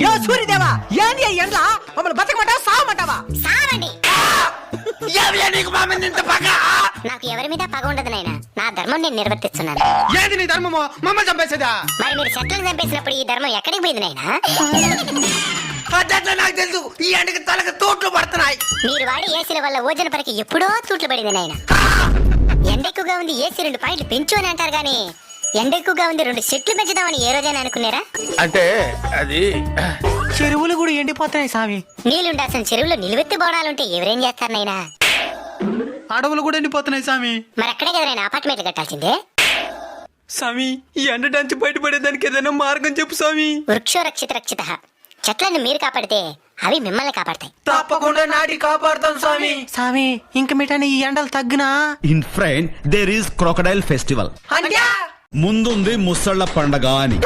యో సూర్యదేవా ఏంది ఎండ్ల మమ్మల్ని బతకమంటావా సావమంటావా? సావండి. నీకు మా మీద ఇంత పగ? నాకు ఎవరి మీద పగ ఉండదు నాయనా, నా ధర్మం నేను నిర్వర్తిస్తున్నాను. ఏది నీ ధర్మమో? మమ్మల్ని చంపేసేదా? మరి మీరు చెట్లను చంపేసినప్పుడు ఈ ధర్మం ఎక్కడికి పోయింది నాయనా? అట్లా నాకు తెలుసు. ఈ ఎండకి తలకు తోట్లు పడుతున్నాయి. మీరు వాడి ఏసీల వల్ల ఓజన పరికి ఎప్పుడో తూట్లు పడింది నాయనా. ఎండ ఎక్కువగా ఉంది, ఏసీ 2 పాయింట్లు పెంచు అని అంటారు గానీ ఎండ ఎక్కువగా ఉంది 2 చెట్లు పెంచుదామని ఏ రోజైనా అనుకున్నారా? అంటే అది చెరువులు కూడా ఎండిపోతున్నాయి స్వామి. నీళ్లుండాల్సిన చెరువులో నిలువెత్తి బోనాలుంటే ఎవరేం చేస్తారు నాయనా? అడవులు కూడా ఎండిపోతున్నాయి స్వామి. మరి అక్కడే కదా నేను అపార్ట్మెంట్లు కట్టాల్సిందే. స్వామి ఈ ఎండ డంచి బయటపడేదానికి ఏదైనా మార్గం చెప్పు స్వామి. వృక్షో రక్షిత రక్షిత. చెట్లను మీరు కాపాడితే అవి మిమ్మల్ని కాపాడతాయి. తప్పకుండా నాటి కాపాడుతాం స్వామి. స్వామి ఇంక మిఠాని ఈ ఎండలు తగ్గునా? In front there is crocodile festival. అంటే ముందుంది ముసళ్ళ పండగ అని.